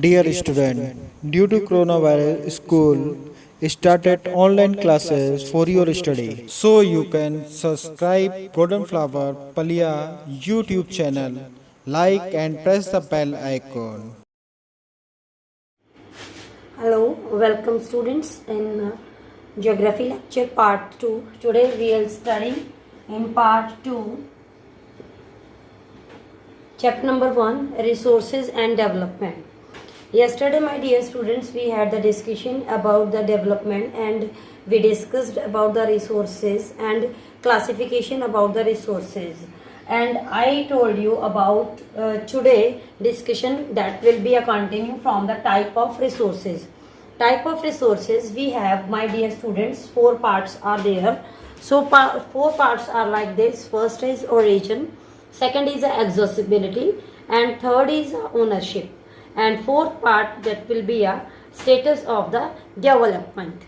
Dear student, due to coronavirus, school started online classes for your study. So you can subscribe Golden Flower Palia YouTube channel, like and press the bell icon. Hello, welcome students in Geography lecture part 2. Today we will study in part 2 chapter number 1 resources and development. Yesterday my dear students we had the discussion about the development and we discussed about the resources and classification about the resources, and I told you about today discussion that will be a continue from the type of resources. Type of resources we have, my dear students, 4 parts are there. So 4 parts are like this. First is origin, second is accessibility, and third is ownership, and fourth part that will be a status of the development.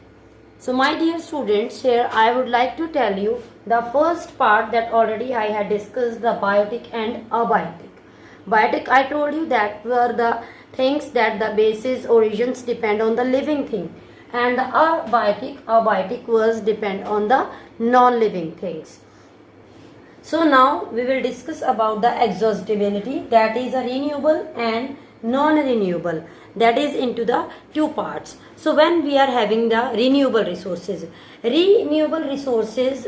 So my dear students, here I would like to tell you the first part that already I had discussed, the biotic and abiotic. Biotic, I told you that were the things that the basis origins depend on the living thing, and the abiotic was depend on the non-living things. So now we will discuss about the exhaustibility, that is a renewable and non-renewable, that is into the 2 parts. So when we are having the renewable resources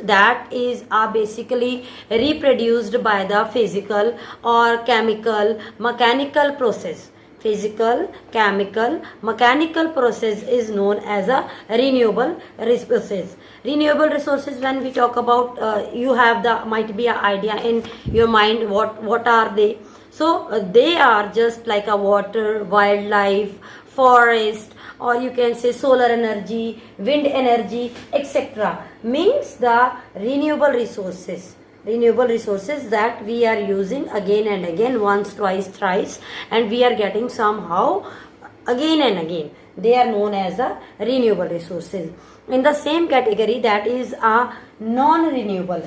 that is are basically reproduced by the physical or chemical mechanical process. Physical, chemical, mechanical process is known as a renewable resources. Renewable resources, when we talk about, you have the might be an idea in your mind what are they. So they are just like a water, wildlife, forest, or you can say solar energy, wind energy, etc. Means the renewable resources that we are using again and again, once, twice, thrice, and we are getting somehow again and again. They are known as the renewable resources. In the same category, that is a non-renewable.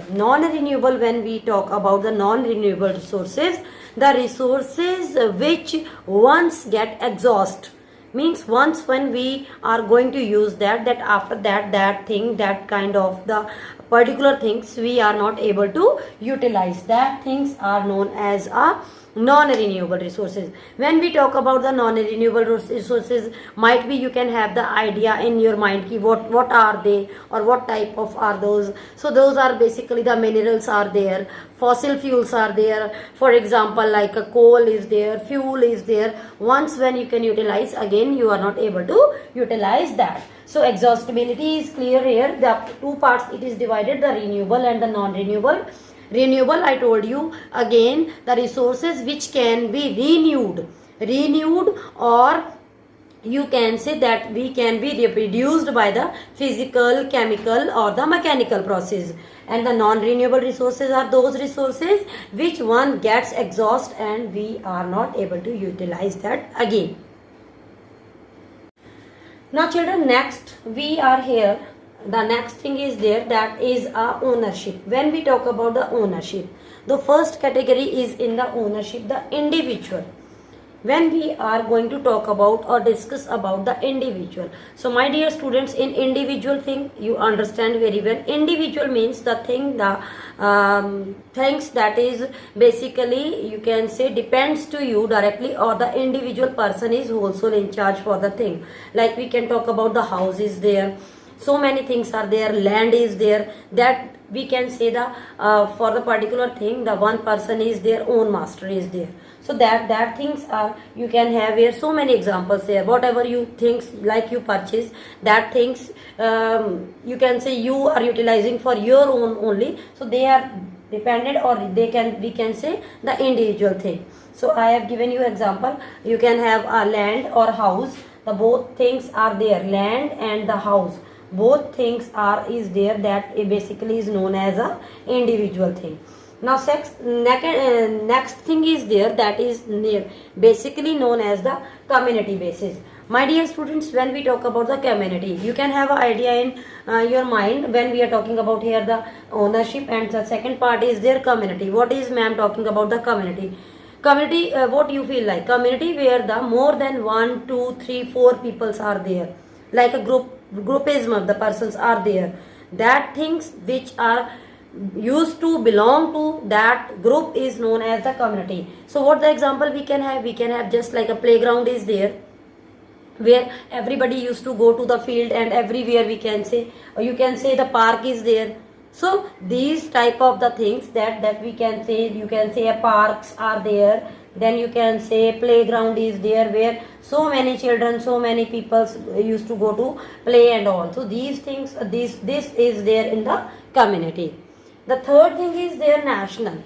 When we talk about the non-renewable resources, the resources which once get exhaust, means once when we are going to use that after that thing, that kind of the particular things we are not able to utilize, that things are known as a non-renewable resources. When we talk about the non-renewable resources, might be you can have the idea in your mind ki what are they or what type of are those. So those are basically the minerals are there, fossil fuels are there, for example like a coal is there, fuel is there. Once when you can utilize, again you are not able to utilize that. So exhaustibility is clear here. The 2 parts it is divided, the renewable and the non-renewable. Renewable, I told you again, the resources which can be renewed, or you can say that we can be reproduced by the physical, chemical or the mechanical process. And the non-renewable resources are those resources which one gets exhaust and we are not able to utilize that again. Now children, next we are here. The next thing is there, that is ownership. When we talk about the ownership, the first category is in the ownership, the individual. When we are going to talk about or discuss about the individual, so my dear students, in individual thing you understand very well. Individual means the thing, the things that is basically you can say depends to you directly, or the individual person is also in charge for the thing. Like we can talk about the house is there, so many things are there, land is there, that we can say the for the particular thing the one person is their own master is there. So that things are, you can have here so many examples here. Whatever you things like you purchase, that things you can say you are utilizing for your own only, so they are dependent, or we can say the individual thing. So I have given you example. You can have a land or house, the both things are there, land and the house, both things is there, that basically is known as a individual thing. Now next thing is there, that is basically known as the community basis. My dear students, when we talk about the community, you can have an idea in your mind when we are talking about here the ownership, and the second part is their community. What is ma'am talking about the community? Community, what you feel like? Community where the more than 1, 2, 3, 4 peoples are there, like a groupism of the persons are there. That things which are used to belong to that group is known as the community. So what the example we can have? We can have just like a playground is there, where everybody used to go to the field, and everywhere we can say, or you can say the park is there. So these type of the things that we can say, you can say parks are there, then you can say playground is there, where so many children, so many people used to go to play and all. So these things, this is there in the community. The third thing is their national.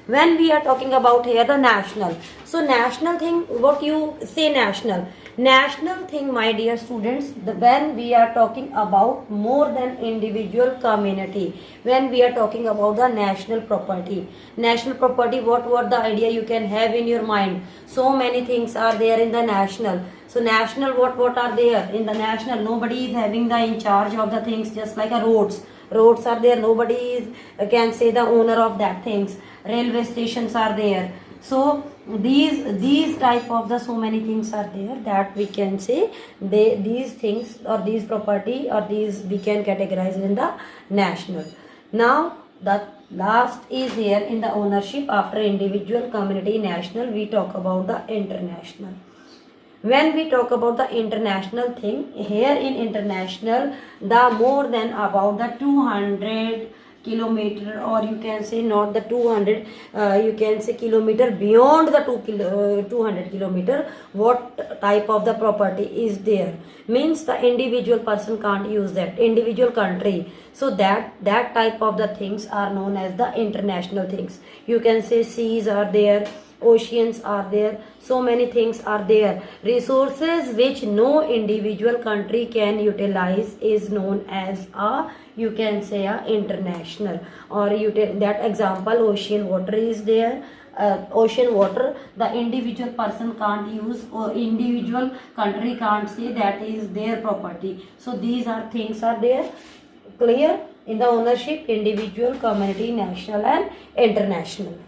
When we are talking about here the national, so national thing, what you say national thing, my dear students, when we are talking about more than individual community, when we are talking about the national property, what the idea you can have in your mind? So many things are there in the national. So national, what are there in the national? Nobody is having the in charge of the things, just like a roads are there, nobody is can say the owner of that things. Railway stations are there. So these type of the so many things are there that we can say these things or these property or these we can categorize in the national. Now the last is here in the ownership. After individual, community, national, we talk about the international. When we talk about the international thing, here in international, the more than about the 200 kilometer, or you can say not the 200, you can say kilometer beyond the 200 kilometer, what type of the property is there? Means the individual person can't use that, individual country. So that type of the things are known as the international things. You can say seas are there, oceans are there, so many things are there. Resources which no individual country can utilize is known as a, you can say a international. Or that example, ocean water is there. Ocean water, the individual person can't use, or individual country can't say that is their property. So these are things are there. Clear? In the ownership, individual, community, national and international.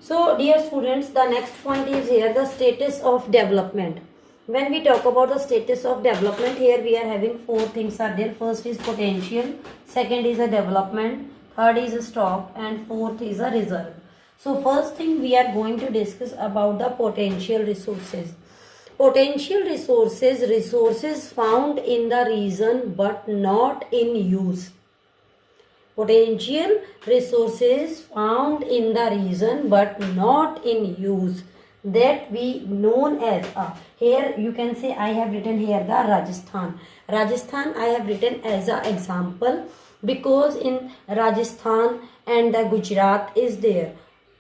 So dear students, the next point is here the status of development. When we talk about the status of development, here we are having four things are there. First is potential, second is a development, third is a stock, and fourth is a reserve. So first thing we are going to discuss about the potential resources. Potential resources found in the region but not in use. Potential resources found in the region but not in use, that we known as here you can say I have written here the Rajasthan I have written as an example, because in Rajasthan and the Gujarat is there,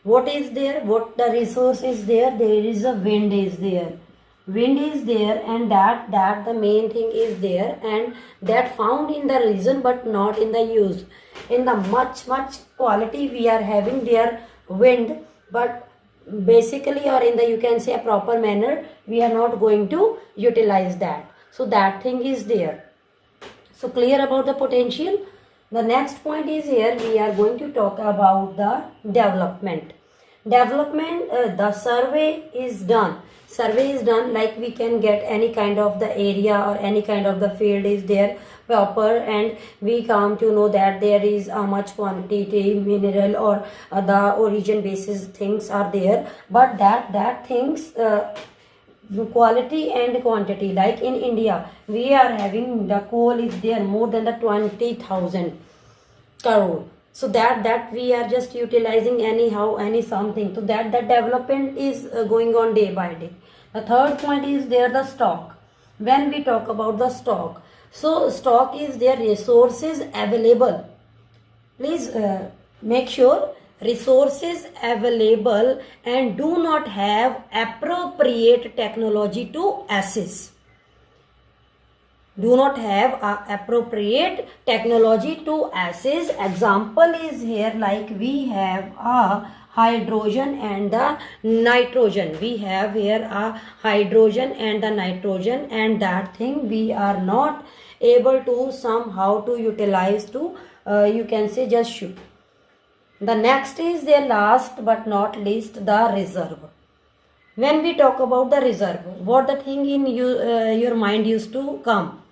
what is there, what the resource is there is a wind is there, and that the main thing is there, and that found in the region but not in the use. In the much quality we are having their wind, but basically, or in the you can say a proper manner, we are not going to utilize that. So that thing is there. So clear about the potential. The next point is here we are going to talk about the development. The survey is done. Like we can get any kind of the area or any kind of the field is there proper, and we come to know that there is a much quantity mineral or the origin basis things are there, but that things quality and quantity, like in India we are having the coal is there more than the 20,000 crore. So that we are just utilizing anyhow, any something. So that development is going on day by day. The third point is there the stock. When we talk about the stock, so stock is there resources available. Please make sure resources available and do not have appropriate technology to assess. Do not have appropriate technology to assess. Example is here, like we have a hydrogen and the nitrogen. We have here a hydrogen and the nitrogen, and that thing we are not able to somehow to utilize to you can say just shoot. The next is their last but not least the reserve. When we talk about the reserve, what the thing in your mind used to come?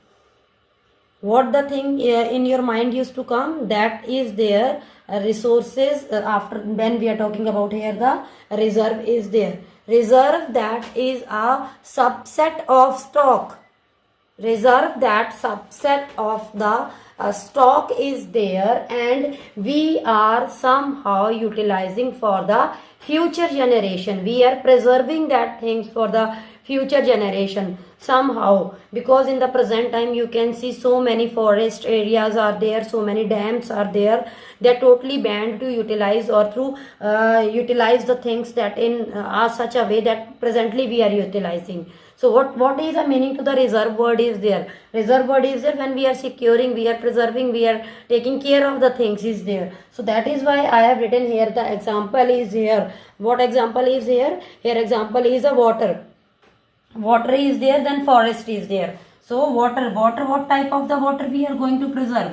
What the thing in your mind used to come? That is their resources. After when we are talking about here, the reserve is there. Reserve, that is a subset of stock. Reserve, that subset of the stock is there, and we are somehow utilizing for the future generation. We are preserving that things for the future generation somehow, because in the present time you can see so many forest areas are there, so many dams are there. They're totally banned to utilize or through utilize the things that in such a way that presently we are utilizing. So what is the meaning to the reserve word is there? Reserve word is there when we are securing, we are preserving, we are taking care of the things is there. So that is why I have written here the example is here. What example is here? Here example is a water. Water is there, then forest is there. So water, what type of the water we are going to preserve?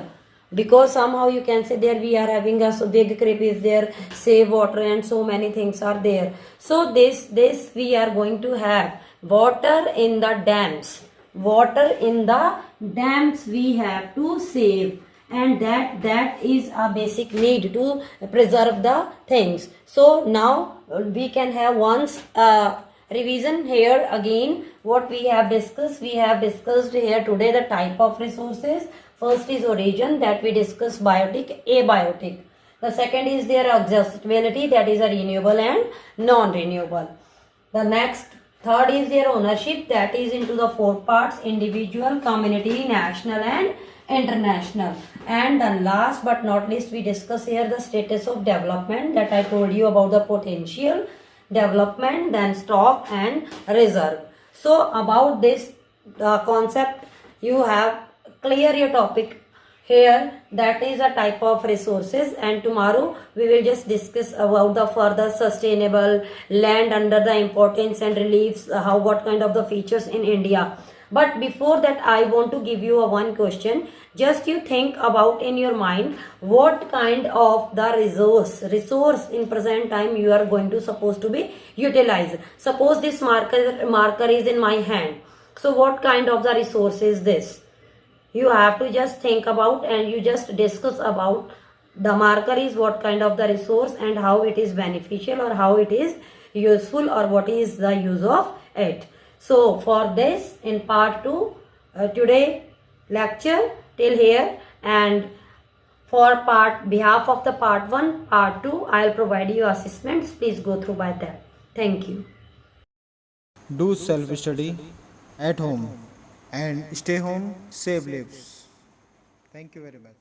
Because somehow you can say there we are having a so big creep is there, save water, and so many things are there. So this we are going to have water in the dams. Water in the dams we have to save, and that is a basic need to preserve the things. So now we can have once revision here again. What we have discussed here today the type of resources. First is origin, that we discussed biotic, abiotic. The second is their exhaustibility, that is a renewable and non-renewable. The next third is their ownership, that is into the four parts: individual, community, national and international. And the last but not least we discuss here the status of development, that I told you about the potential, development, then stock and reserve. So about this concept you have clear your topic here, that is a type of resources, and tomorrow we will just discuss about the further sustainable land under the importance and reliefs, how what kind of the features in India. But before that I want to give you a one question. Just you think about in your mind what kind of the resource in present time you are going to supposed to be utilized. Suppose this marker is in my hand. So what kind of the resource is this? You have to just think about and you just discuss about the marker is what kind of the resource and how it is beneficial or how it is useful or what is the use of it. So for this in part 2 today lecture till here, and for behalf of the part 1, part 2 I will provide you assessments. Please go through by that. Thank you. Do self-study at home and stay home, save lives. Thank you very much.